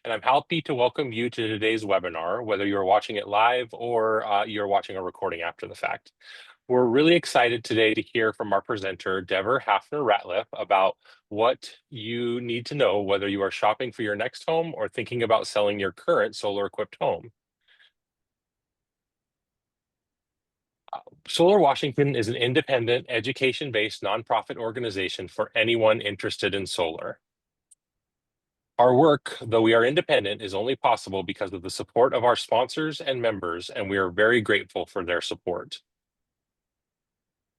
and I'm happy to welcome you to today's webinar, whether you're watching it live or you're watching a recording after the fact. We're really excited today to hear from our presenter, Dever Haffner-Ratliffe, about what you need to know whether you are shopping for your next home or thinking about selling your current solar-equipped home. Solar Washington is an independent, education-based nonprofit organization for anyone interested in solar. Our work, though we are independent, is only possible because of the support of our sponsors and members, and we are very grateful for their support.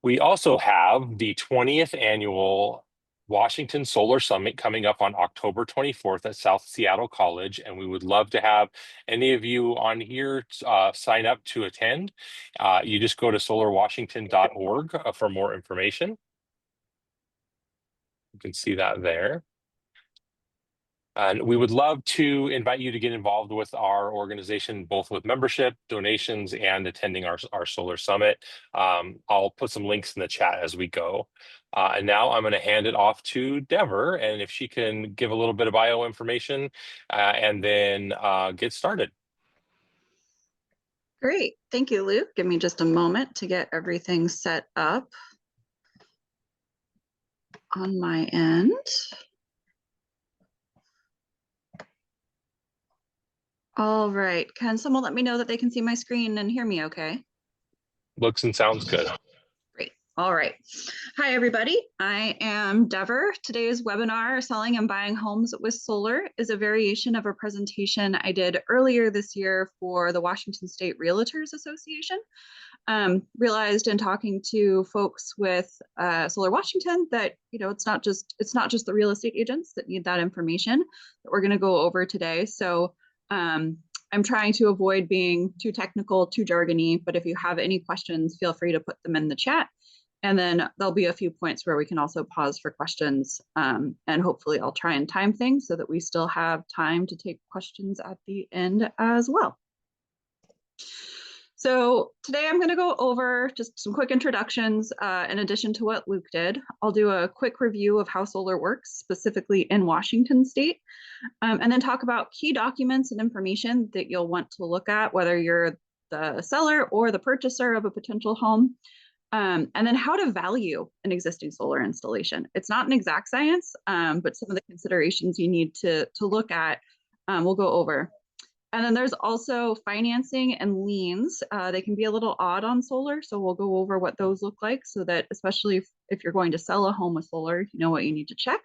We also have the 20th annual Washington Solar Summit coming up on October 24th at South Seattle College, and we would love to have any of you on here sign up to attend. You just go to solarwashington.org for more information. You can see that there. And we would love to invite you to get involved with our organization, both with membership, donations, and attending our Solar Summit. I'll put some links in the chat as we go. And now I'm going to hand it off to Dever, and if she can give a little bit of bio information and then get started. Great. Thank you, Luke. Give me just a moment to get everything set up on my end. All right. Can someone let me know that they can see my screen and hear me okay? Looks and sounds good. Great. All right. Hi, everybody. I am Dever. Today's webinar, Selling and Buying Homes with Solar, is a variation of a presentation I did earlier this year for the Washington State Realtors Association. Realized in talking to folks with Solar Washington that it's not just the real estate agents that need that information that we're going to go over today. So I'm trying to avoid being too technical, too jargony, but if you have any questions, feel free to put them in the chat. And then there'll be a few points where we can also pause for questions. And hopefully I'll try and time things so that we still have time to take questions at the end as well. So today I'm going to go over just some quick introductions in addition to what Luke did. I'll do a quick review of how solar works, specifically in Washington State, and then talk about key documents and information that you'll want to look at, whether you're the seller or the purchaser of a potential home, and then how to value an existing solar installation. It's not an exact science, but some of the considerations you need to look at we'll go over. And then there's also financing and liens. They can be a little odd on solar, so we'll go over what those look like so that especially if you're going to sell a home with solar, you know what you need to check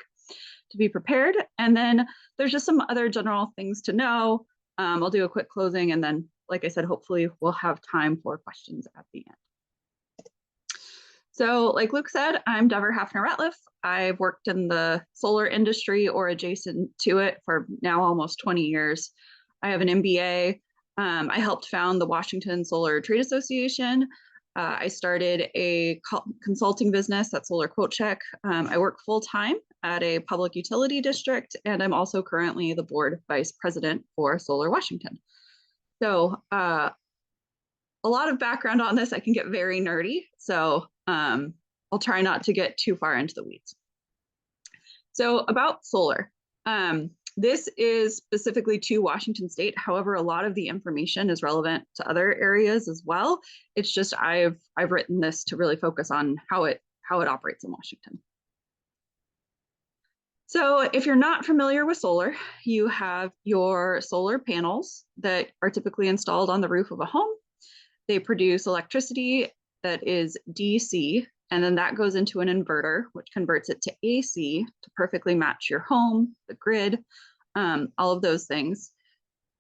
to be prepared. And then there's just some other general things to know. I'll do a quick closing, and then, like I said, hopefully we'll have time for questions at the end. So like Luke said, I'm Dever Haffner-Ratliffe. I've worked in the solar industry or adjacent to it for now almost 20 years. I have an MBA. I helped found the Washington Solar Trade Association. I started a consulting business at Solar Quote Check. I work full-time at a public utility district, and I'm also currently the board vice president for Solar Washington. So a lot of background on this. I can get very nerdy, so I'll try not to get too far into the weeds. So about solar. This is specifically to Washington State. However, a lot of the information is relevant to other areas as well. It's just I've written this to really focus on how it operates in Washington. So if you're not familiar with solar, you have your solar panels that are typically installed on the roof of a home. They produce electricity that is DC, and then that goes into an inverter, which converts it to AC to perfectly match your home, the grid, all of those things.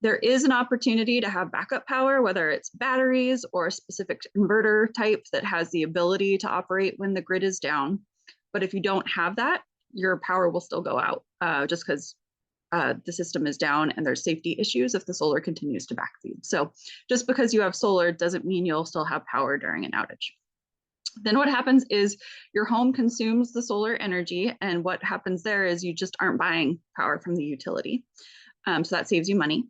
There is an opportunity to have backup power, whether it's batteries or a specific inverter type that has the ability to operate when the grid is down. But if you don't have that, your power will still go out just because the system is down and there's safety issues if the solar continues to backfeed. So just because you have solar doesn't mean you'll still have power during an outage. Then what happens is your home consumes the solar energy, and what happens there is you just aren't buying power from the utility. So that saves you money.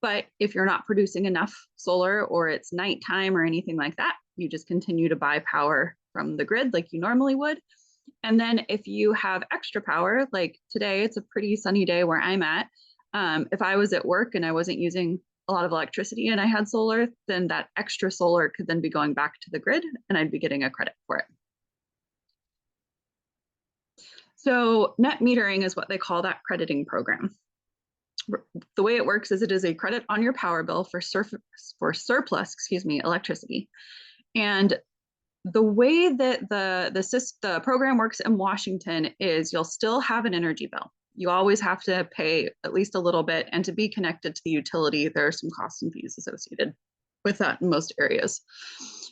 But if you're not producing enough solar or it's nighttime or anything like that, you just continue to buy power from the grid like you normally would. And then if you have extra power, like today, it's a pretty sunny day where I'm at, If I was at work and I wasn't using a lot of electricity and I had solar, then that extra solar could then be going back to the grid and I'd be getting a credit for it. So net metering is what they call that crediting program. The way it works is it is a credit on your power bill for surplus, electricity. And the way that the program works in Washington is you'll still have an energy bill. You always have to pay at least a little bit, and to be connected to the utility, there are some costs and fees associated with that in most areas.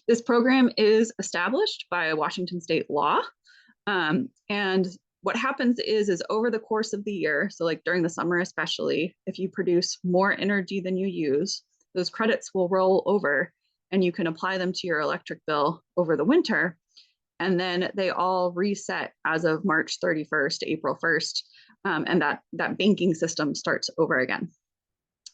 This program is established by Washington state law, and what happens is over the course of the year, so like during the summer especially, if you produce more energy than you use, those credits will roll over and you can apply them to your electric bill over the winter. And then they all reset as of March 31st, April 1st, and that banking system starts over again.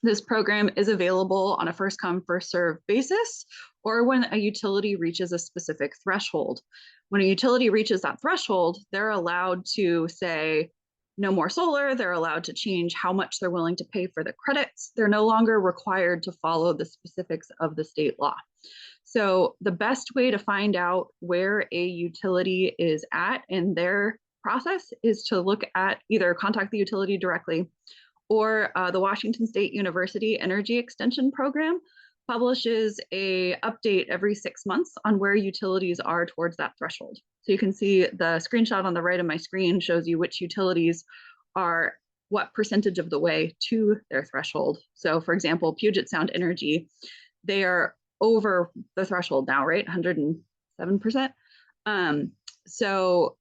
This program is available on a first come, first served basis, or when a utility reaches a specific threshold. When a utility reaches that threshold, they're allowed to say no more solar. They're allowed to change how much they're willing to pay for the credits. They're no longer required to follow the specifics of the state law. So the best way to find out where a utility is at in their process is to look at either contact the utility directly, or the Washington State University Energy Extension Program publishes a update every 6 months on where utilities are towards that threshold. So you can see the screenshot on the right of my screen shows you which utilities are what percentage of the way to their threshold. So for example, Puget Sound Energy, they are over the threshold now, right? 107%. So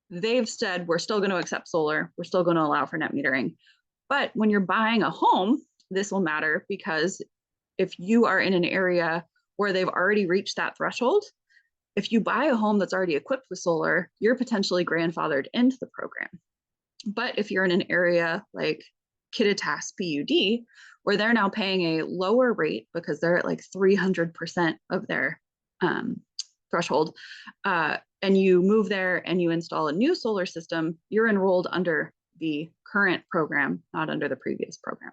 they've said, we're still going to accept solar. We're still going to allow for net metering. But when you're buying a home, this will matter, because if you are in an area where they've already reached that threshold, if you buy a home that's already equipped with solar, you're potentially grandfathered into the program. But if you're in an area like Kittitas PUD, where they're now paying a lower rate because they're at like 300% of their threshold, and you move there and you install a new solar system, you're enrolled under the current program, not under the previous program.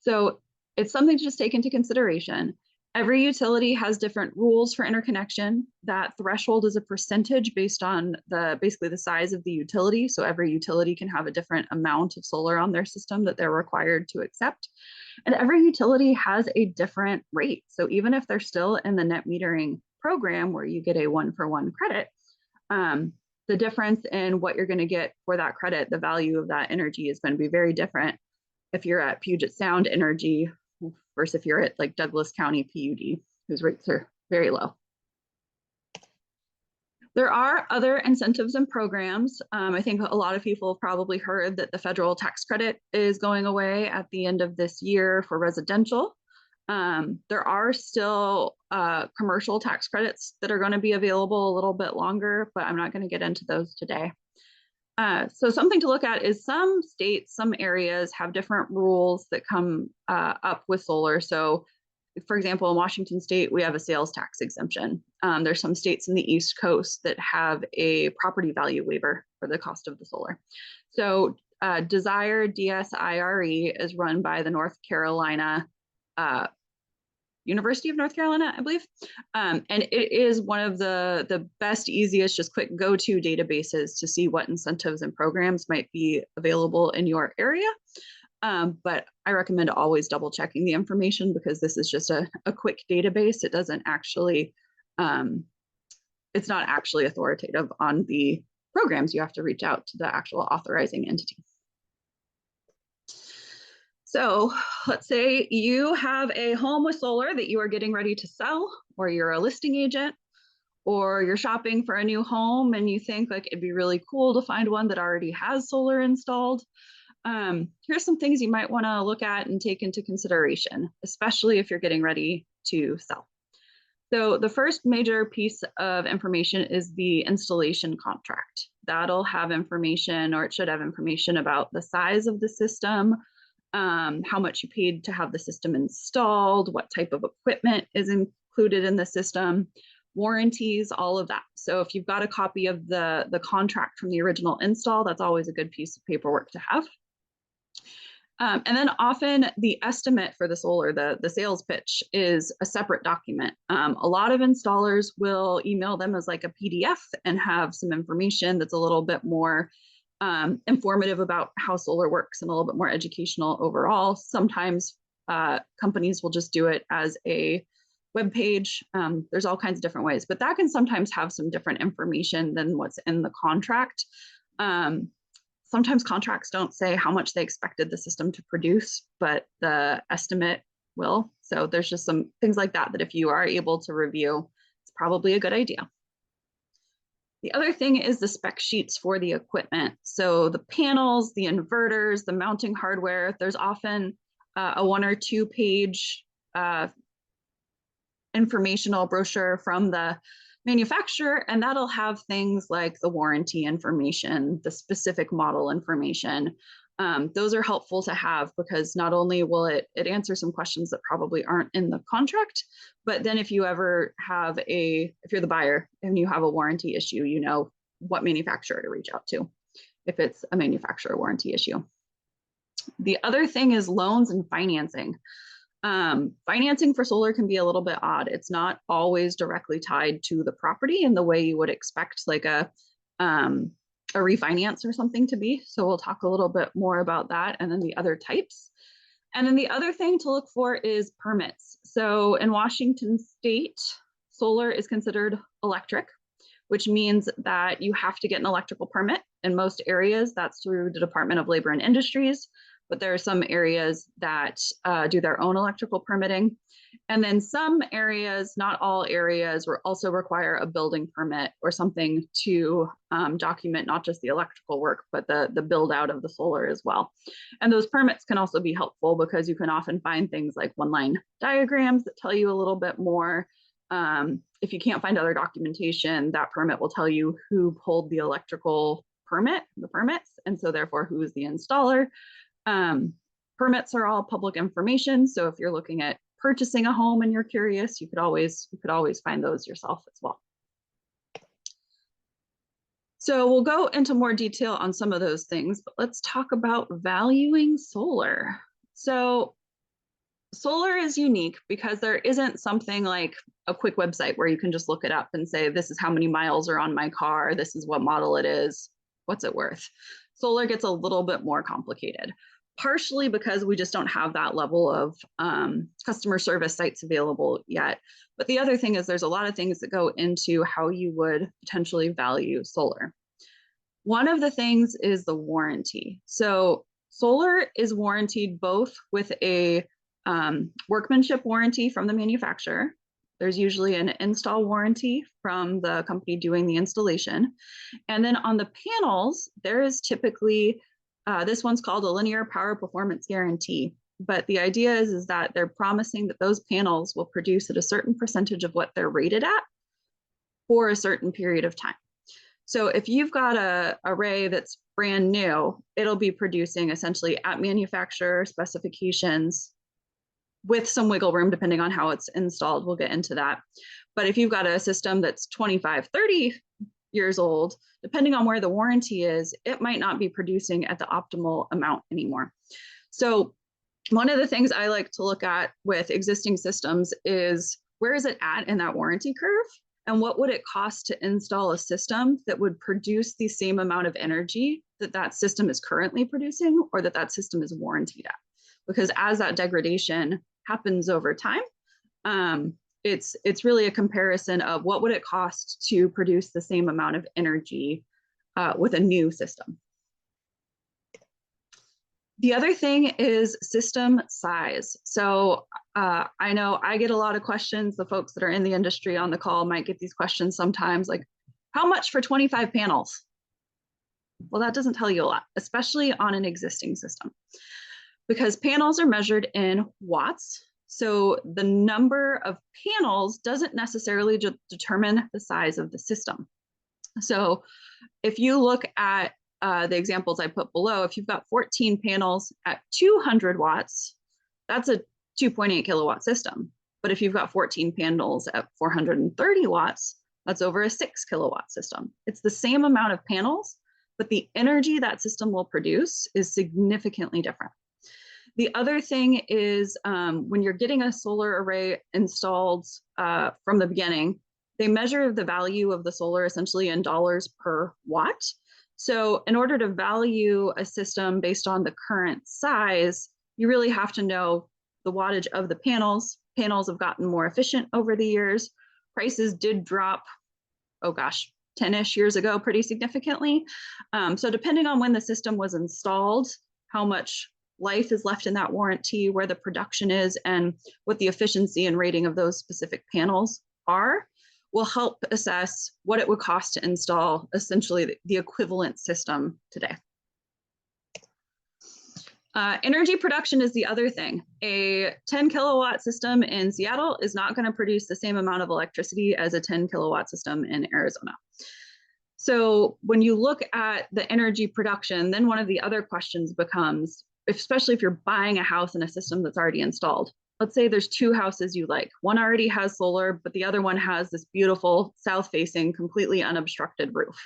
So it's something to just take into consideration. Every utility has different rules for interconnection. That threshold is a percentage based on basically the size of the utility. So every utility can have a different amount of solar on their system that they're required to accept. And every utility has a different rate. So even if they're still in the net metering program where you get a 1-for-1 credit, the difference in what you're going to get for that credit, the value of that energy, is going to be very different if you're at Puget Sound Energy versus if you're at like Douglas County PUD, whose rates are very low. There are other incentives and programs. I think a lot of people have probably heard that the federal tax credit is going away at the end of this year for residential. There are still commercial tax credits that are going to be available a little bit longer, but I'm not going to get into those today. So something to look at is some states, some areas have different rules that come up with solar. So for example, in Washington state, we have a sales tax exemption. There's some states in the East Coast that have a property value waiver for the cost of the solar. So Desire DSIRE is run by the North Carolina University of North Carolina, I believe. And it is one of the best, easiest, just quick go-to databases to see what incentives and programs might be available in your area. But I recommend always double checking the information, because this is just a quick database. It doesn't actually, it's not actually authoritative on the programs. You have to reach out to the actual authorizing entity. So let's say you have a home with solar that you are getting ready to sell, or you're a listing agent, or you're shopping for a new home and you think like it'd be really cool to find one that already has solar installed. Here's some things you might want to look at and take into consideration, especially if you're getting ready to sell. So the first major piece of information is the installation contract. That'll have information, or it should have information, about the size of the system, how much you paid to have the system installed, what type of equipment is included in the system, warranties, all of that. So if you've got a copy of the contract from the original install, that's always a good piece of paperwork to have. And then often the estimate for the solar, the sales pitch, is a separate document. A lot of installers will email them as like a PDF and have some information that's a little bit more informative about how solar works and a little bit more educational overall. Sometimes companies will just do it as a web page. There's all kinds of different ways, but that can sometimes have some different information than what's in the contract. Sometimes contracts don't say how much they expected the system to produce, but the estimate will. So there's just some things like that, that if you are able to review, it's probably a good idea. The other thing is the spec sheets for the equipment. So the panels, the inverters, the mounting hardware, there's often a 1 or 2 page informational brochure from the manufacturer, and that'll have things like the warranty information, the specific model information. Those are helpful to have, because not only will it answer some questions that probably aren't in the contract, but then if you ever have if you're the buyer and you have a warranty issue, you know what manufacturer to reach out to if it's a manufacturer warranty issue. The other thing is loans and financing. Financing for solar can be a little bit odd. It's not always directly tied to the property in the way you would expect like a refinance or something to be. So we'll talk a little bit more about that, and then the other types. And then the other thing to look for is permits. So in Washington State, solar is considered electric, which means that you have to get an electrical permit. In most areas, that's through the Department of Labor and Industries, but there are some areas that do their own electrical permitting. And then some areas, not all areas, will also require a building permit or something to document not just the electrical work, but the build out of the solar as well. And those permits can also be helpful, because you can often find things like one-line diagrams that tell you a little bit more. If you can't find other documentation, that permit will tell you who pulled the electrical permit, the permits, and so therefore who is the installer. Permits are all public information, so if you're looking at purchasing a home and you're curious, you could always find those yourself as well. So we'll go into more detail on some of those things, but let's talk about valuing solar. So solar is unique because there isn't something like a quick website where you can just look it up and say, this is how many miles are on my car, this is what model it is, what's it worth. Solar gets a little bit more complicated, partially because we just don't have that level of customer service sites available yet. But the other thing is there's a lot of things that go into how you would potentially value solar. One of the things is the warranty. So solar is warranted both with a workmanship warranty from the manufacturer. There's usually an install warranty from the company doing the installation. And then on the panels, there is typically, this one's called a linear power performance guarantee. But the idea is that they're promising that those panels will produce at a certain percentage of what they're rated at for a certain period of time. So if you've got a array that's brand new, it'll be producing essentially at manufacturer specifications with some wiggle room depending on how it's installed. We'll get into that. But if you've got a system that's 25, 30 years old, depending on where the warranty is, it might not be producing at the optimal amount anymore. So one of the things I like to look at with existing systems is, where is it at in that warranty curve? And what would it cost to install a system that would produce the same amount of energy that that system is currently producing, or that that system is warranted at? Because as that degradation happens over time, it's really a comparison of what would it cost to produce the same amount of energy with a new system. The other thing is system size. So I know I get a lot of questions. The folks that are in the industry on the call might get these questions sometimes, like, how much for 25 panels? Well, that doesn't tell you a lot, especially on an existing system, because panels are measured in watts. So the number of panels doesn't necessarily determine the size of the system. So if you look at the examples I put below, if you've got 14 panels at 200 watts, that's a 2.8 kilowatt system. But if you've got 14 panels at 430 watts, that's over a 6 kilowatt system. It's the same amount of panels, but the energy that system will produce is significantly different. The other thing is when you're getting a solar array installed from the beginning, they measure the value of the solar essentially in dollars per watt. So in order to value a system based on the current size, you really have to know the wattage of the panels. Panels have gotten more efficient over the years. Prices did drop, oh gosh, 10-ish years ago pretty significantly. So depending on when the system was installed, how much life is left in that warranty, where the production is, and what the efficiency and rating of those specific panels are, will help assess what it would cost to install essentially the equivalent system today. Energy production is the other thing. A 10 kilowatt system in Seattle is not going to produce the same amount of electricity as a 10 kilowatt system in Arizona. So when you look at the energy production, then one of the other questions becomes, especially if you're buying a house in a system that's already installed. Let's say there's two houses you like. One already has solar, but the other one has this beautiful south-facing, completely unobstructed roof.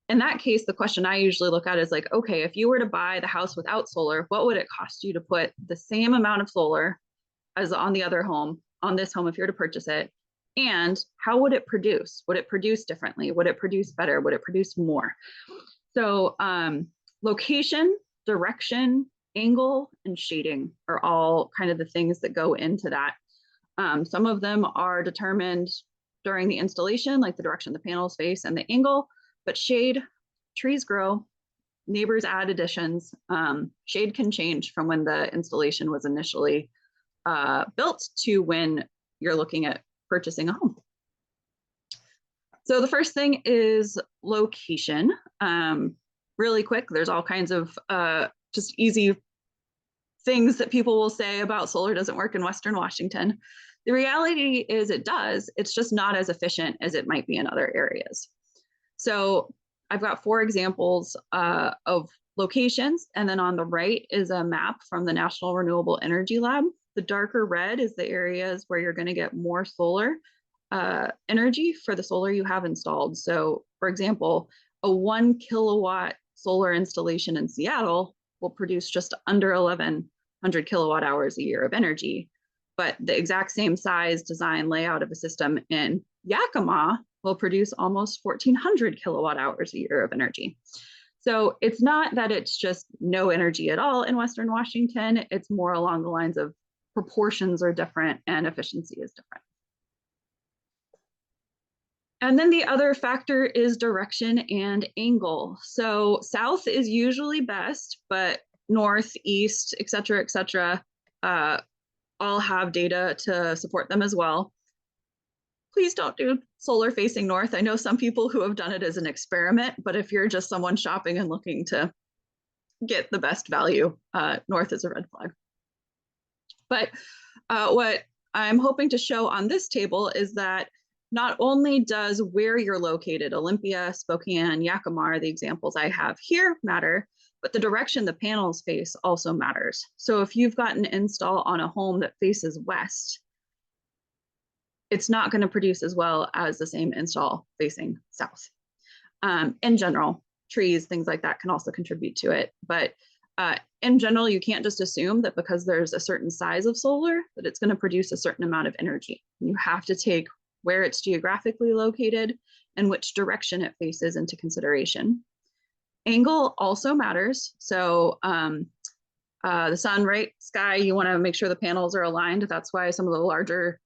In that case, the question I usually look at is like, okay, if you were to buy the house without solar, what would it cost you to put the same amount of solar as on the other home, on this home if you were to purchase it? And how would it produce? Would it produce differently? Would it produce better? Would it produce more? So location, direction, angle, and shading are all kind of the things that go into that. Some of them are determined during the installation, like the direction the panels face and the angle, but shade, trees grow, neighbors add additions. Shade can change from when the installation was initially built to when you're looking at purchasing a home. So the first thing is location. Really quick, there's all kinds of just easy things that people will say about solar doesn't work in Western Washington. The reality is it does, it's just not as efficient as it might be in other areas. So I've got 4 examples of locations, and then on the right is a map from the National Renewable Energy Lab. The darker red is the areas where you're going to get more solar energy for the solar you have installed. So for example, a 1 kilowatt solar installation in Seattle will produce just under 1,100 kilowatt hours a year of energy. But the exact same size, design, layout of a system in Yakima will produce almost 1,400 kilowatt hours a year of energy. So it's not that it's just no energy at all in Western Washington. It's more along the lines of proportions are different and efficiency is different. And then the other factor is direction and angle. So south is usually best, but north, east, et cetera, all have data to support them as well. Please don't do solar facing north. I know some people who have done it as an experiment, but if you're just someone shopping and looking to get the best value, north is a red flag. But what I'm hoping to show on this table is that not only does where you're located, Olympia, Spokane, Yakima are the examples I have here matter, but the direction the panels face also matters. So if you've got an install on a home that faces west, it's not going to produce as well as the same install facing south. In general, trees, things like that can also contribute to it. But in general, you can't just assume that because there's a certain size of solar that it's going to produce a certain amount of energy. You have to take where it's geographically located and which direction it faces into consideration. Angle also matters. So the sun, right, sky, you want to make sure the panels are aligned. That's why some of the larger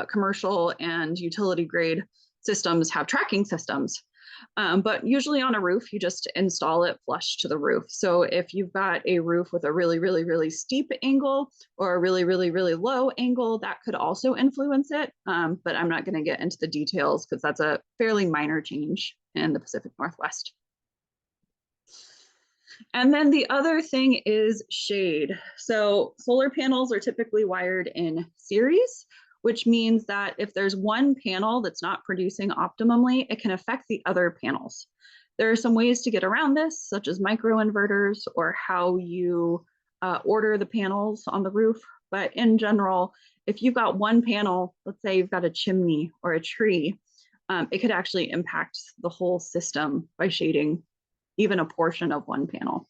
commercial and utility grade systems have tracking systems. But usually on a roof, you just install it flush to the roof. So if you've got a roof with a really steep angle or a really low angle, that could also influence it. But I'm not going to get into the details because that's a fairly minor change in the Pacific Northwest. And then the other thing is shade. So solar panels are typically wired in series, which means that if there's one panel that's not producing optimally, it can affect the other panels. There are some ways to get around this, such as microinverters or how you order the panels on the roof. But in general, if you've got one panel, let's say you've got a chimney or a tree, it could actually impact the whole system by shading even a portion of one panel.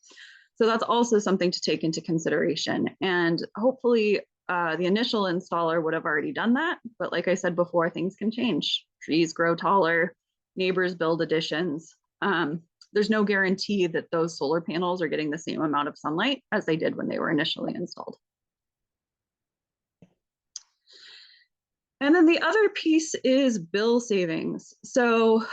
So that's also something to take into consideration. And hopefully the initial installer would have already done that. But like I said before, things can change. Trees grow taller, neighbors build additions. There's no guarantee that those solar panels are getting the same amount of sunlight as they did when they were initially installed. And then the other piece is bill savings. So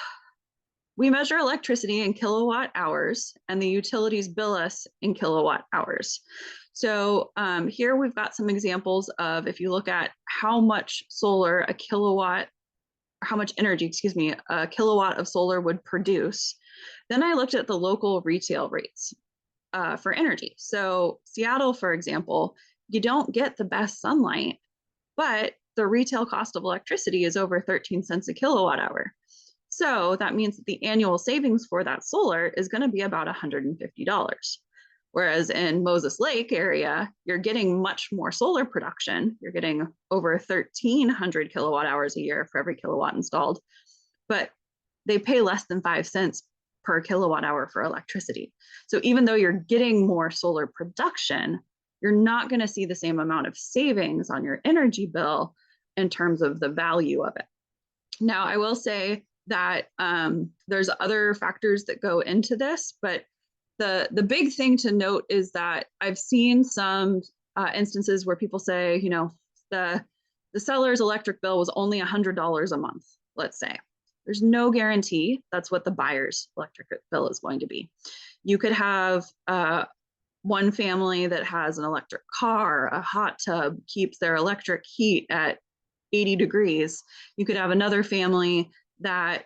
we measure electricity in kilowatt hours, and the utilities bill us in kilowatt hours. So here we've got some examples of, if you look at how much solar a kilowatt, how much energy, excuse me, a kilowatt of solar would produce. Then I looked at the local retail rates for energy. So Seattle, for example, you don't get the best sunlight, but the retail cost of electricity is over 13 cents a kilowatt hour. So that means that the annual savings for that solar is going to be about $150. Whereas in Moses Lake area, you're getting much more solar production. You're getting over 1,300 kilowatt hours a year for every kilowatt installed, but they pay less than 5 cents per kilowatt hour for electricity. So even though you're getting more solar production, you're not going to see the same amount of savings on your energy bill in terms of the value of it. Now, I will say that there's other factors that go into this, but the big thing to note is that I've seen some instances where people say, you know, the seller's electric bill was only $100 a month, let's say. There's no guarantee that's what the buyer's electric bill is going to be. You could have one family that has an electric car, a hot tub, keeps their electric heat at 80 degrees. You could have another family that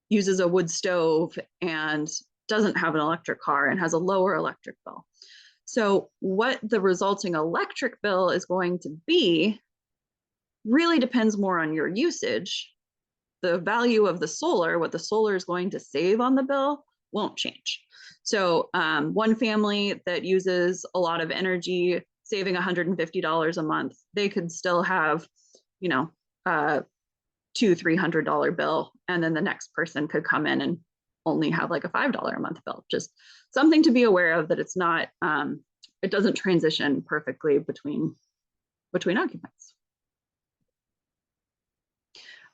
uses a wood stove and doesn't have an electric car and has a lower electric bill. So what the resulting electric bill is going to be really depends more on your usage. The value of the solar, what the solar is going to save on the bill, won't change. So one family that uses a lot of energy, saving $150 a month, they could still have, you know, $200-300 bill, and then the next person could come in and only have like a $5 a month bill. Just something to be aware of, that it's not, it doesn't transition perfectly between occupants.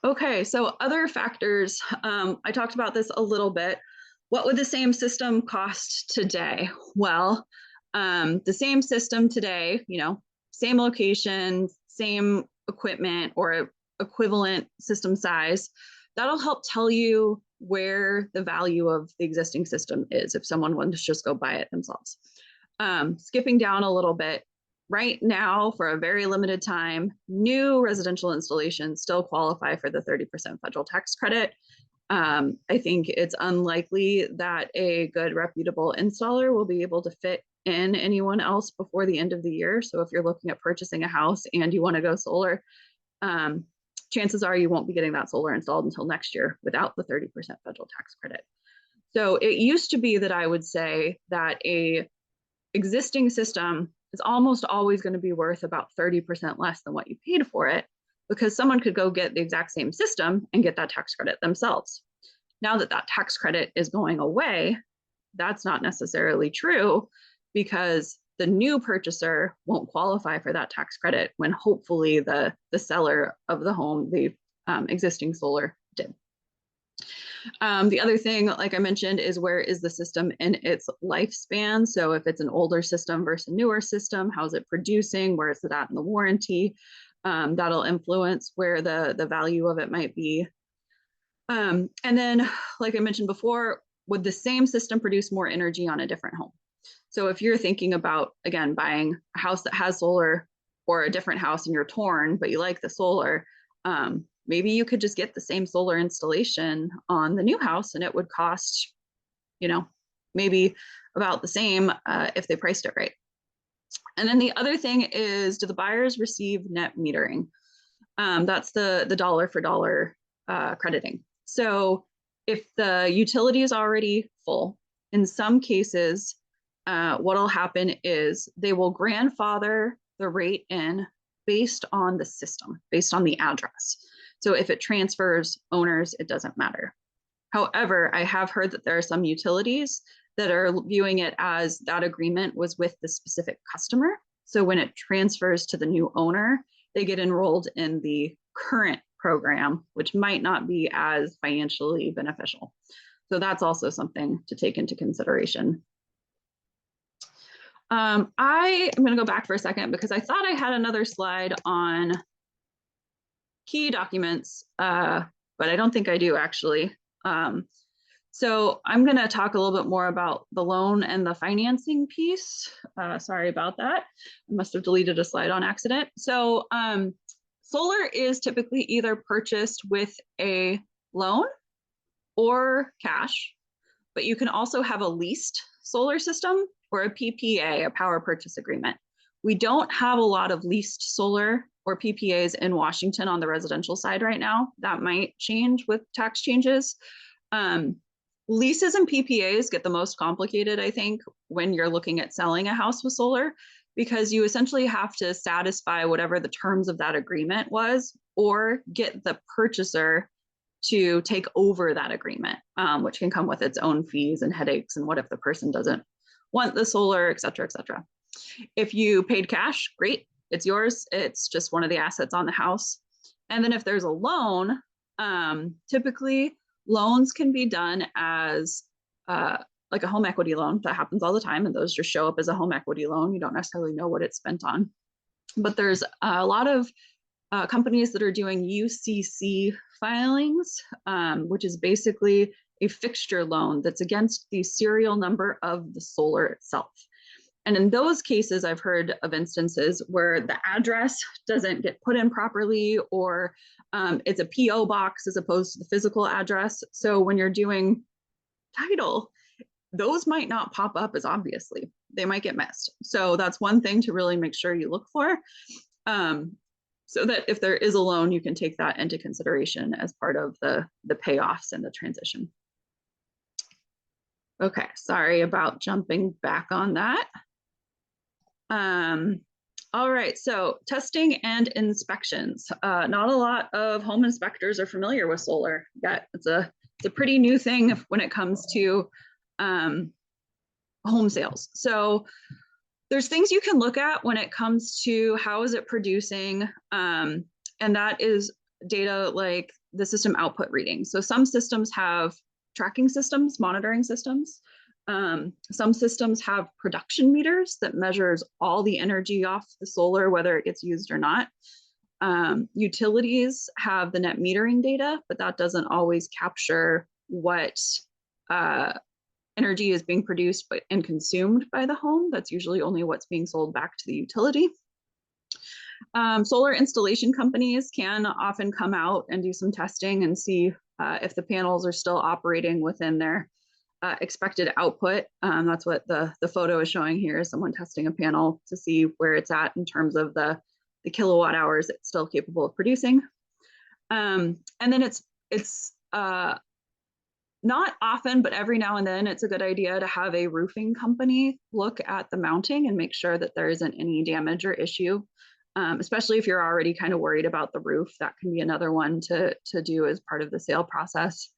Okay, so other factors, I talked about this a little bit. What would the same system cost today? Well, the same system today, you know, same location, same equipment or equivalent system size, that'll help tell you where the value of the existing system is if someone wanted to just go buy it themselves. Skipping down a little bit, right now, for a very limited time, new residential installations still qualify for the 30% federal tax credit. I think it's unlikely that a good reputable installer will be able to fit in anyone else before the end of the year. So if you're looking at purchasing a house and you want to go solar, chances are you won't be getting that solar installed until next year without the 30% federal tax credit. So it used to be that I would say that a existing system is almost always going to be worth about 30% less than what you paid for it, because someone could go get the exact same system and get that tax credit themselves. Now that that tax credit is going away, that's not necessarily true, because the new purchaser won't qualify for that tax credit when hopefully the seller of the home, the existing solar, did. The other thing, like I mentioned, is where is the system in its lifespan? So if it's an older system versus a newer system, how's it producing? Where is it at in the warranty? That'll influence where the value of it might be. And then, like I mentioned before, would the same system produce more energy on a different home? So if you're thinking about, again, buying a house that has solar or a different house and you're torn, but you like the solar, maybe you could just get the same solar installation on the new house and it would cost, you know, maybe about the same if they priced it right. And then the other thing is, do the buyers receive net metering? That's the dollar for dollar crediting. So if the utility is already full, in some cases, what'll happen is they will grandfather the rate in based on the system, based on the address. So if it transfers owners, it doesn't matter. However, I have heard that there are some utilities that are viewing it as that agreement was with the specific customer. So when it transfers to the new owner, they get enrolled in the current program, which might not be as financially beneficial. So that's also something to take into consideration. I am going to go back for a second because I thought I had another slide on key documents, but I don't think I do actually. So I'm going to talk a little bit more about the loan and the financing piece. Sorry about that. I must have deleted a slide on accident. So solar is typically either purchased with a loan or cash, but you can also have a leased solar system or a PPA, a power purchase agreement. We don't have a lot of leased solar or PPAs in Washington on the residential side right now. That might change with tax changes. Leases and PPAs get the most complicated, I think, when you're looking at selling a house with solar, because you essentially have to satisfy whatever the terms of that agreement was, or get the purchaser to take over that agreement, which can come with its own fees and headaches. And what if the person doesn't want the solar, et cetera, et cetera. If you paid cash, great, it's yours. It's just one of the assets on the house. And then if there's a loan, typically loans can be done as like a home equity loan. That happens all the time, and those just show up as a home equity loan. You don't necessarily know what it's spent on. But there's a lot of companies that are doing UCC filings, which is basically a fixture loan that's against the serial number of the solar itself. And in those cases, I've heard of instances where the address doesn't get put in properly, or it's a PO box as opposed to the physical address. So when you're doing title, those might not pop up as obviously. They might get missed. So that's one thing to really make sure you look for. So that if there is a loan, you can take that into consideration as part of the payoffs and the transition. Okay, sorry about jumping back on that. All right, so testing and inspections. Not a lot of home inspectors are familiar with solar yet. It's a pretty new thing when it comes to home sales. So there's things you can look at when it comes to how is it producing, and that is data like the system output reading. So some systems have tracking systems, monitoring systems. Some systems have production meters that measures all the energy off the solar, whether it gets used or not. Utilities have the net metering data, but that doesn't always capture what energy is being produced and consumed by the home. That's usually only what's being sold back to the utility. Solar installation companies can often come out and do some testing and see if the panels are still operating within their expected output. That's what the photo is showing here, is someone testing a panel to see where it's at in terms of the kilowatt hours it's still capable of producing. And then it's not often, but every now and then it's a good idea to have a roofing company look at the mounting and make sure that there isn't any damage or issue. Especially if you're already kind of worried about the roof, that can be another one to do as part of the sale process.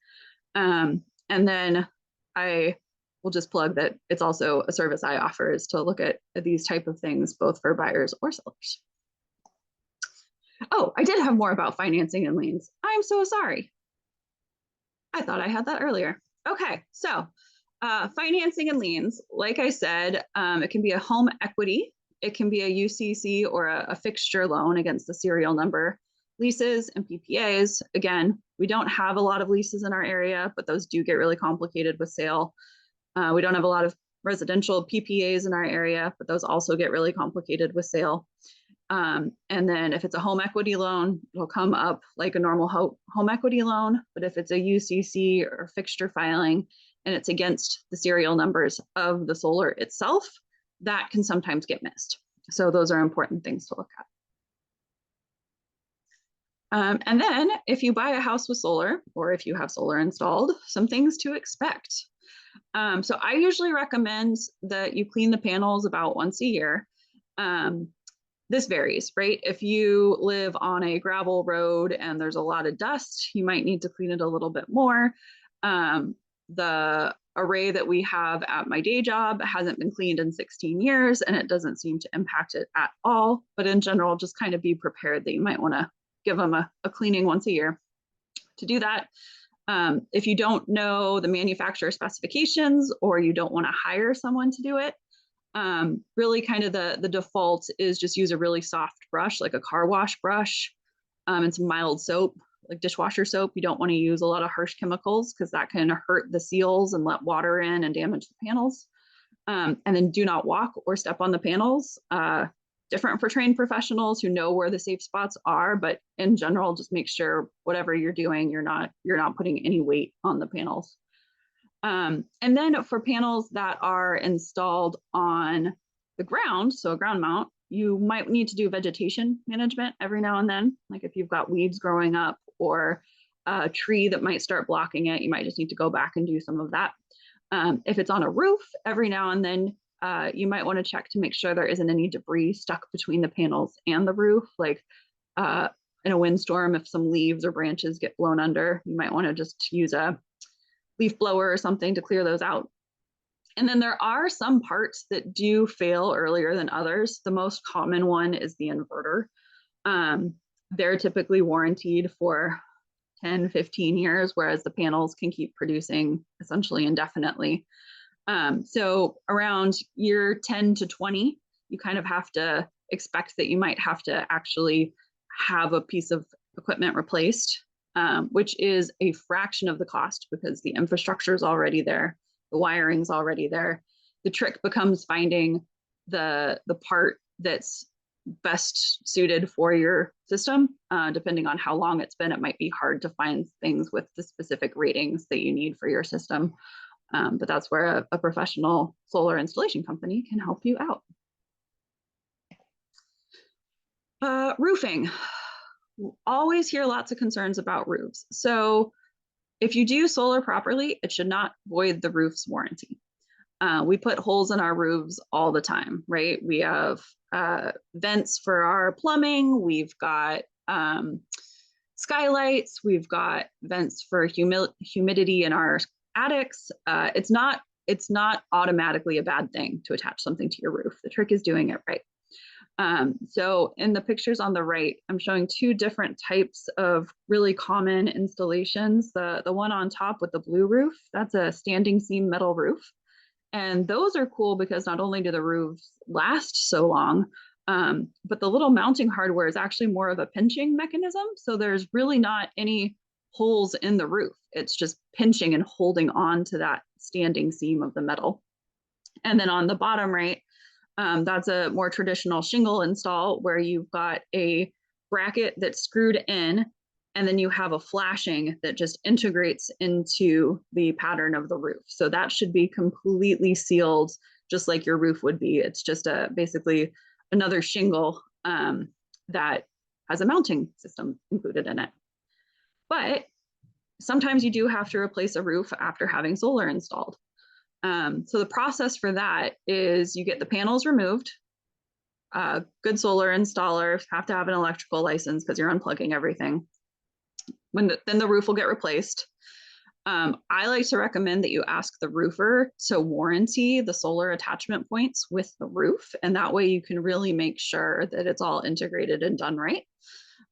And then I will just plug that it's also a service I offer, is to look at these type of things, both for buyers or sellers. Oh, I did have more about financing and liens. I'm so sorry. I thought I had that earlier. Okay, so financing and liens, like I said, it can be a home equity. It can be a UCC or a fixture loan against the serial number. Leases and PPAs, again, we don't have a lot of leases in our area, but those do get really complicated with sale. We don't have a lot of residential PPAs in our area, but those also get really complicated with sale. And then if it's a home equity loan, it'll come up like a normal home equity loan. But if it's a UCC or fixture filing and it's against the serial numbers of the solar itself, that can sometimes get missed. So those are important things to look at. And then if you buy a house with solar, or if you have solar installed, some things to expect. So I usually recommend that you clean the panels about once a year. This varies, right? If you live on a gravel road and there's a lot of dust, you might need to clean it a little bit more. The array that we have at my day job hasn't been cleaned in 16 years and it doesn't seem to impact it at all. But in general, just kind of be prepared that you might want to give them a cleaning once a year. To do that, if you don't know the manufacturer specifications or you don't want to hire someone to do it, really kind of the default is just use a really soft brush, like a car wash brush, and some mild soap, like dishwasher soap. You don't want to use a lot of harsh chemicals because that can hurt the seals and let water in and damage the panels. And then do not walk or step on the panels. Different for trained professionals who know where the safe spots are, but in general, just make sure whatever you're doing, you're not putting any weight on the panels. And then for panels that are installed on the ground, so a ground mount, you might need to do vegetation management every now and then. Like if you've got weeds growing up or a tree that might start blocking it, you might just need to go back and do some of that. If it's on a roof, every now and then, you might want to check to make sure there isn't any debris stuck between the panels and the roof. Like in a windstorm, if some leaves or branches get blown under, you might want to just use a leaf blower or something to clear those out. And then there are some parts that do fail earlier than others. The most common one is the inverter. They're typically warranted for 10, 15 years, whereas the panels can keep producing essentially indefinitely. So around year 10 to 20, you kind of have to expect that you might have to actually have a piece of equipment replaced, which is a fraction of the cost because the infrastructure is already there, the wiring's already there. The trick becomes finding the part that's best suited for your system. Depending on how long it's been, it might be hard to find things with the specific ratings that you need for your system. But that's where a professional solar installation company can help you out. Roofing. Always hear lots of concerns about roofs. So if you do solar properly, it should not void the roof's warranty. We put holes in our roofs all the time, right? We have vents for our plumbing. We've got skylights. We've got vents for humidity in our attics. It's not automatically a bad thing to attach something to your roof. The trick is doing it right. So in the pictures on the right, I'm showing two different types of really common installations. The one on top with the blue roof, that's a standing seam metal roof. And those are cool because not only do the roofs last so long, but the little mounting hardware is actually more of a pinching mechanism. So there's really not any holes in the roof. It's just pinching and holding on to that standing seam of the metal. And then on the bottom right, that's a more traditional shingle install where you've got a bracket that's screwed in, and then you have a flashing that just integrates into the pattern of the roof. So that should be completely sealed, just like your roof would be. It's just basically another shingle that has a mounting system included in it. But sometimes you do have to replace a roof after having solar installed. So the process for that is you get the panels removed. Good solar installers have to have an electrical license because you're unplugging everything. Then the roof will get replaced. I like to recommend that you ask the roofer to warranty the solar attachment points with the roof, and that way you can really make sure that it's all integrated and done right.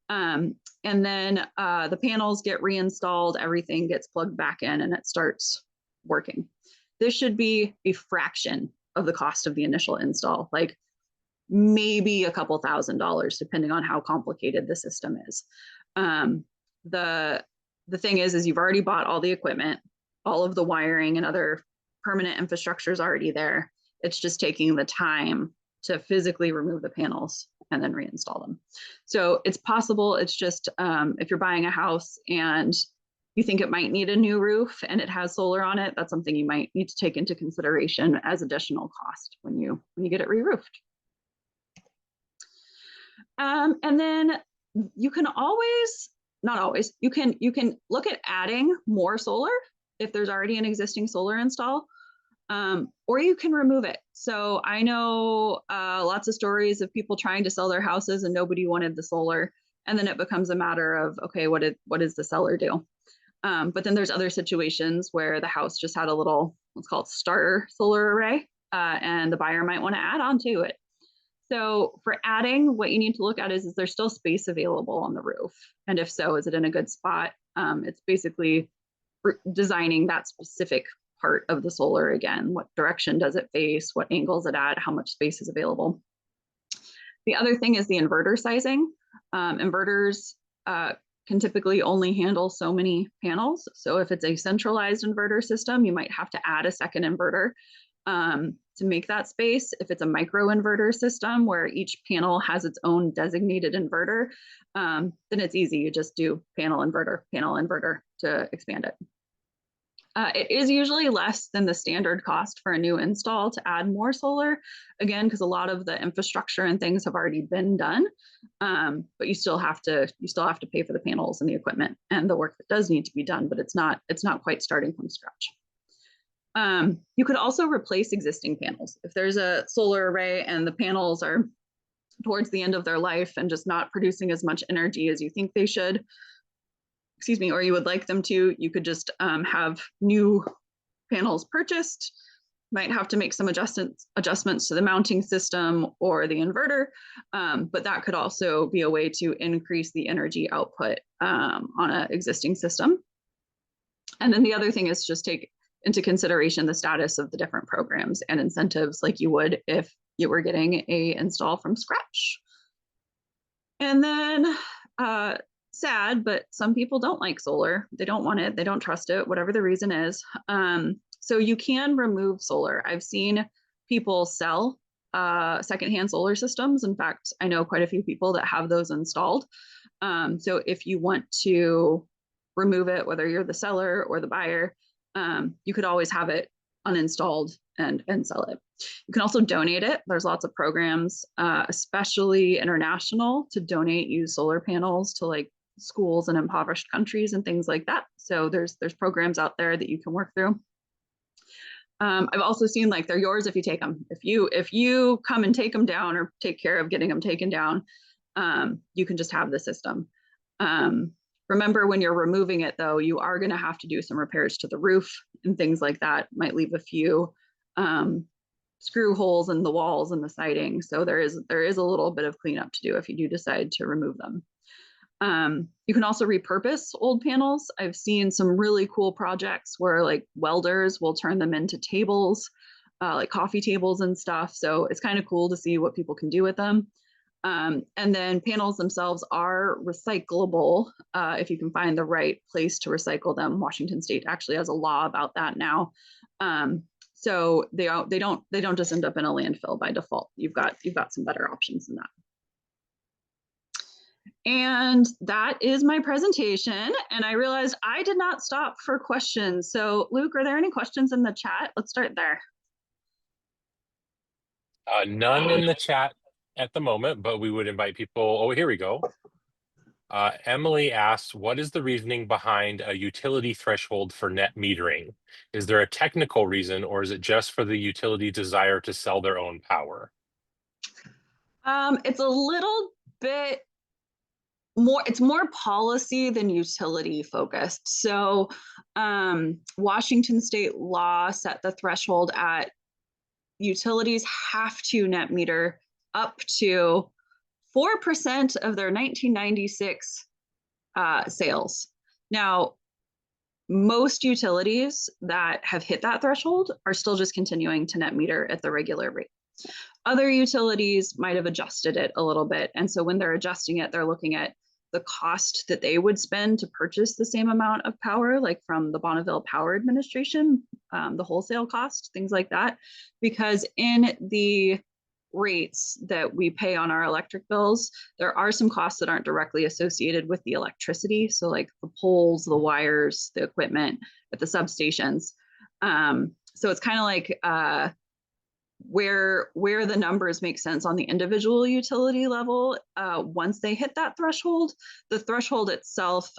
And then the panels get reinstalled, everything gets plugged back in, and it starts working. This should be a fraction of the cost of the initial install, like maybe a couple $1,000s, depending on how complicated the system is. The thing is you've already bought all the equipment, all of the wiring and other permanent infrastructure is already there. It's just taking the time to physically remove the panels and then reinstall them. So it's possible. It's just if you're buying a house and you think it might need a new roof and it has solar on it, that's something you might need to take into consideration as additional cost when you get it re-roofed. And then you can always, not always, you can look at adding more solar if there's already an existing solar install, or you can remove it. So I know lots of stories of people trying to sell their houses and nobody wanted the solar. And then it becomes a matter of, okay, what does the seller do? But then there's other situations where the house just had a little let's call it starter solar array, and the buyer might want to add on to it. So for adding, what you need to look at is there still space available on the roof? And if so, is it in a good spot? It's basically designing that specific part of the solar again. What direction does it face? What angles it at? How much space is available? The other thing is the inverter sizing. Inverters can typically only handle so many panels. So if it's a centralized inverter system, you might have to add a second inverter to make that space. If it's a micro inverter system where each panel has its own designated inverter, then it's easy. You just do panel inverter to expand it. It is usually less than the standard cost for a new install to add more solar, again, because a lot of the infrastructure and things have already been done, but you still have to pay for the panels and the equipment and the work that does need to be done, but it's not quite starting from scratch. You could also replace existing panels. If there's a solar array and the panels are towards the end of their life and just not producing as much energy as you think they should, or you would like them to, you could just have new panels purchased. Might have to make some adjustments to the mounting system or the inverter, but that could also be a way to increase the energy output on an existing system. And then the other thing is just take into consideration the status of the different programs and incentives like you would if you were getting a install from scratch. And then sad, but some people don't like solar. They don't want it. They don't trust it, whatever the reason is. So you can remove solar. I've seen people sell secondhand solar systems. In fact, I know quite a few people that have those installed. So if you want to remove it, whether you're the seller or the buyer, you could always have it uninstalled and sell it. You can also donate it. There's lots of programs, especially international, to donate used solar panels to like schools in impoverished countries and things like that. So there's programs out there that you can work through. I've also seen like they're yours if you take them. If you come and take them down or take care of getting them taken down, you can just have the system. Remember, when you're removing it, though, you are going to have to do some repairs to the roof and things like that. Might leave a few screw holes in the walls and the siding. So there is a little bit of cleanup to do if you do decide to remove them. You can also repurpose old panels. I've seen some really cool projects where like welders will turn them into tables, like coffee tables and stuff. So it's kind of cool to see what people can do with them. And then panels themselves are recyclable if you can find the right place to recycle them. Washington State actually has a law about that now. So they don't just end up in a landfill by default. You've got some better options than that. And that is my presentation. And I realized I did not stop for questions. So Luke, are there any questions in the chat? Let's start there. None in the chat at the moment, but we would invite people. Oh, here we go. Emily asks, what is the reasoning behind a utility threshold for net metering? Is there a technical reason, or is it just for the utility desire to sell their own power? It's a little bit more, it's more policy than utility focused. So Washington State law set the threshold at utilities have to net meter up to 4% of their 1996 sales. Now, most utilities that have hit that threshold are still just continuing to net meter at the regular rate. Other utilities might have adjusted it a little bit. And so when they're adjusting it, they're looking at the cost that they would spend to purchase the same amount of power, like from the Bonneville Power Administration, the wholesale cost, things like that. Because in the rates that we pay on our electric bills, there are some costs that aren't directly associated with the electricity. So like the poles, the wires, the equipment at the substations. So it's kind of like where the numbers make sense on the individual utility level. Once they hit that threshold, the threshold itself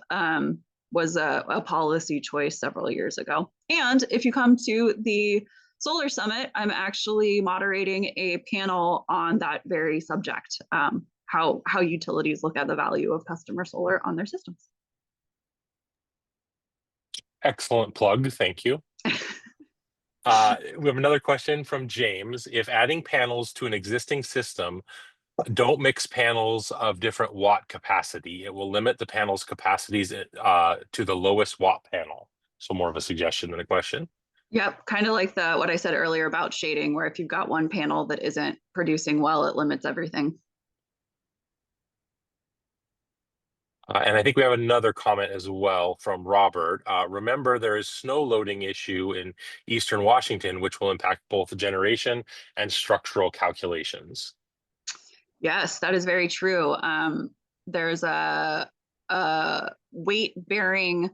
was a policy choice several years ago. And if you come to the Solar Summit, I'm actually moderating a panel on that very subject, how utilities look at the value of customer solar on their systems. Excellent plug, thank you. We have another question from James. If adding panels to an existing system, don't mix panels of different watt capacity. It will limit the panel's capacities to the lowest watt panel. So more of a suggestion than a question. Yep, kind of like what I said earlier about shading, where if you've got one panel that isn't producing well, it limits everything. And I think we have another comment as well from Robert. Remember, there is snow loading issue in Eastern Washington, which will impact both generation and structural calculations. Yes, that is very true. There's a weight bearing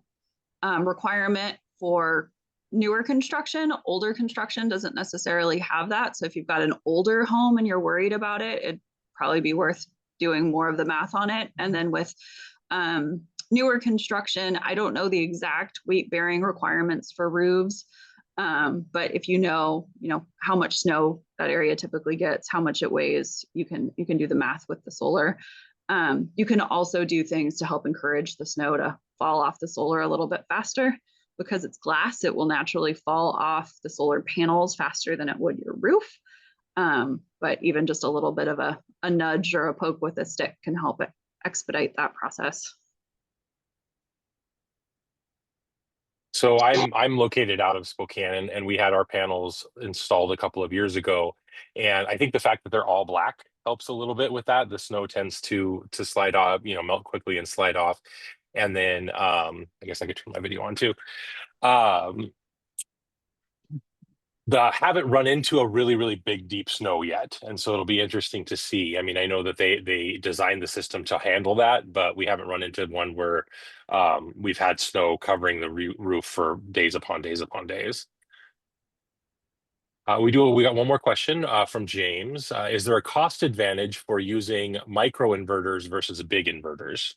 requirement for newer construction. Older construction doesn't necessarily have that. So if you've got an older home and you're worried about it, it'd probably be worth doing more of the math on it. And then with newer construction, I don't know the exact weight bearing requirements for roofs. But if you know how much snow that area typically gets, how much it weighs, you can do the math with the solar. You can also do things to help encourage the snow to fall off the solar a little bit faster. Because it's glass, it will naturally fall off the solar panels faster than it would your roof. But even just a little bit of a nudge or a poke with a stick can help it expedite that process. So I'm located out of Spokane, and we had our panels installed a couple of years ago. And I think the fact that they're all black helps a little bit with that. The snow tends to slide off, melt quickly and slide off. And then I guess I could turn my video on too. Haven't run into a really, really big deep snow yet, and so it'll be interesting to see. I mean, I know that they designed the system to handle that, but we haven't run into one where we've had snow covering the roof for days upon days upon days. We got one more question from James. Is there a cost advantage for using micro inverters versus big inverters?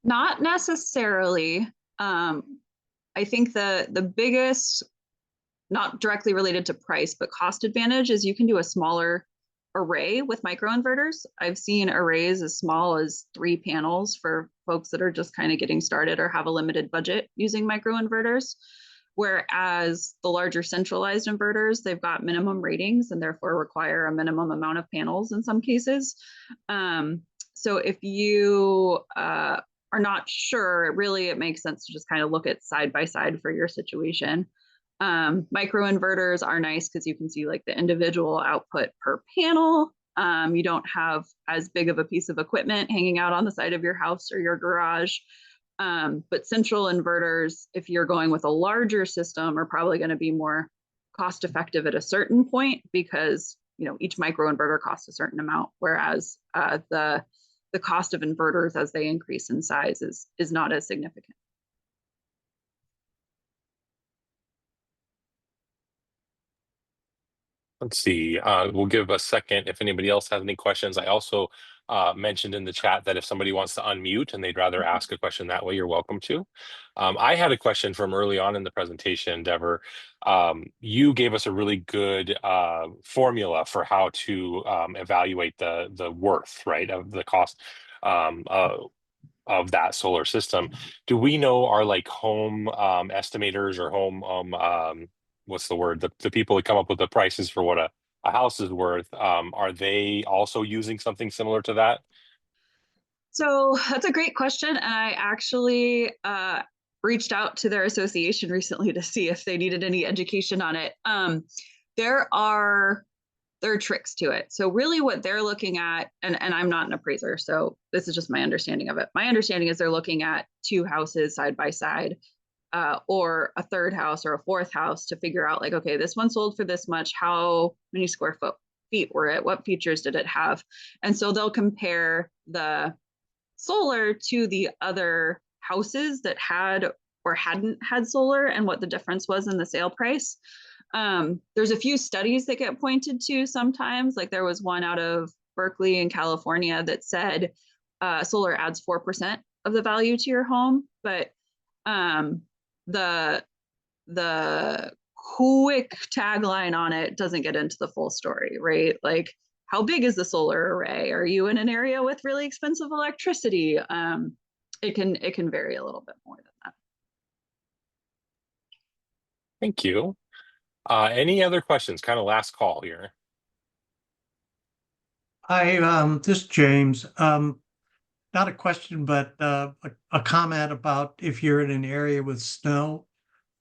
Not necessarily. I think the biggest, not directly related to price, but cost advantage is you can do a smaller array with microinverters. I've seen arrays as small as 3 panels for folks that are just kind of getting started or have a limited budget using microinverters. Whereas the larger centralized inverters, they've got minimum ratings and therefore require a minimum amount of panels in some cases. So if you are not sure, it makes sense to just kind of look at side by side for your situation. Micro inverters are nice because you can see like the individual output per panel. You don't have as big of a piece of equipment hanging out on the side of your house or your garage. But central inverters, if you're going with a larger system, are probably going to be more cost effective at a certain point because each micro inverter costs a certain amount, whereas the cost of inverters as they increase in size is not as significant. Let's see. We'll give a second if anybody else has any questions. I also mentioned in the chat that if somebody wants to unmute and they'd rather ask a question that way, you're welcome to. I had a question from early on in the presentation, Dever. You gave us a really good formula for how to evaluate the worth, right, of the cost of that solar system. Do we know our like home estimators or home what's the word? The people that come up with the prices for what a house is worth, are they also using something similar to that? So that's a great question. And I actually reached out to their association recently to see if they needed any education on it. There are tricks to it. So really what they're looking at, and I'm not an appraiser, so this is just my understanding of it. My understanding is they're looking at 2 houses side by side, or a third house or a fourth house to figure out like, okay, this one sold for this much. How many square feet were it? What features did it have? And so they'll compare the solar to the other houses that had or hadn't had solar and what the difference was in the sale price. There's a few studies that get pointed to sometimes, like there was one out of Berkeley in California that said solar adds 4% of the value to your home, but the quick tagline on it doesn't get into the full story, right? Like, how big is the solar array? Are you in an area with really expensive electricity? It can vary a little bit more than that. Thank you. Any other questions? Kind of last call here. This is James. Not a question, but a comment about if you're in an area with snow.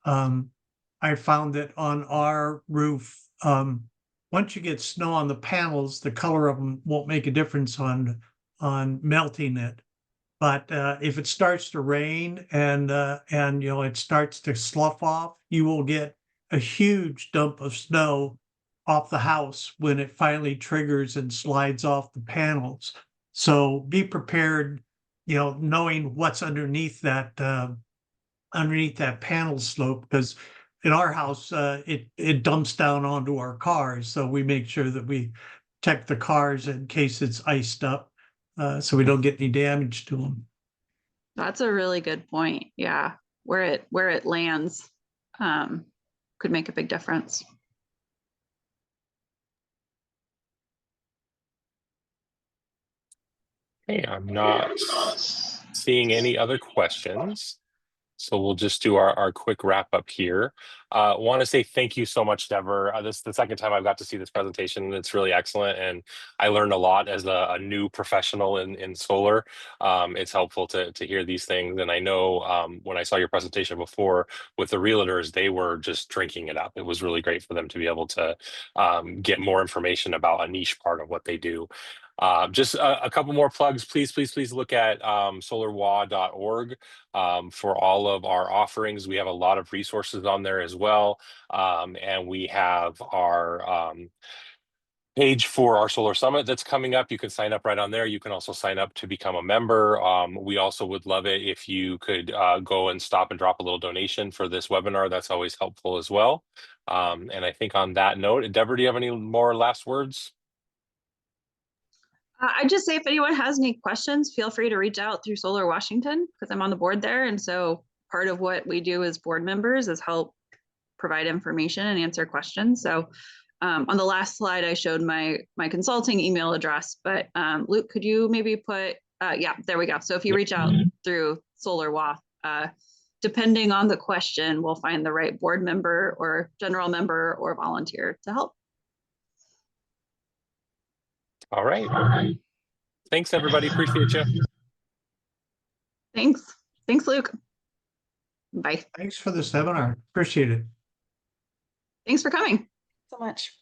I found that on our roof, once you get snow on the panels, the color of them won't make a difference on melting it. But if it starts to rain and it starts to slough off, you will get a huge dump of snow off the house when it finally triggers and slides off the panels. So be prepared, knowing what's underneath that panel slope, because in our house it dumps down onto our cars, so we make sure that we check the cars in case it's iced up, so we don't get any damage to them. That's a really good point. Yeah, where it lands could make a big difference. Hey, I'm not seeing any other questions. So we'll just do our quick wrap up here. Want to say thank you so much, Deborah. This is the second time I've got to see this presentation. It's really excellent, and I learned a lot as a new professional in solar. It's helpful to hear these things, and I know when I saw your presentation before with the realtors, they were just drinking it up. It was really great for them to be able to get more information about a niche part of what they do. Just a couple more plugs. Please look at solarwa.org for all of our offerings. We have a lot of resources on there as well. And we have our page for our solar summit that's coming up. You can sign up right on there. You can also sign up to become a member. We also would love it if you could go and stop and drop a little donation for this webinar. That's always helpful as well. And I think on that note, Deborah, do you have any more last words? I'd just say if anyone has any questions, feel free to reach out through Solar Washington, because I'm on the board there. And so part of what we do as board members is help provide information and answer questions. So on the last slide, I showed my consulting email address, but Luke, could you maybe put, yeah, there we go. So if you reach out through SolarWA, depending on the question, we'll find the right board member or general member or volunteer to help. All right. Thanks, everybody. Appreciate you. Thanks, Luke. Bye. Thanks for the seminar. Appreciate it. Thanks for coming so much.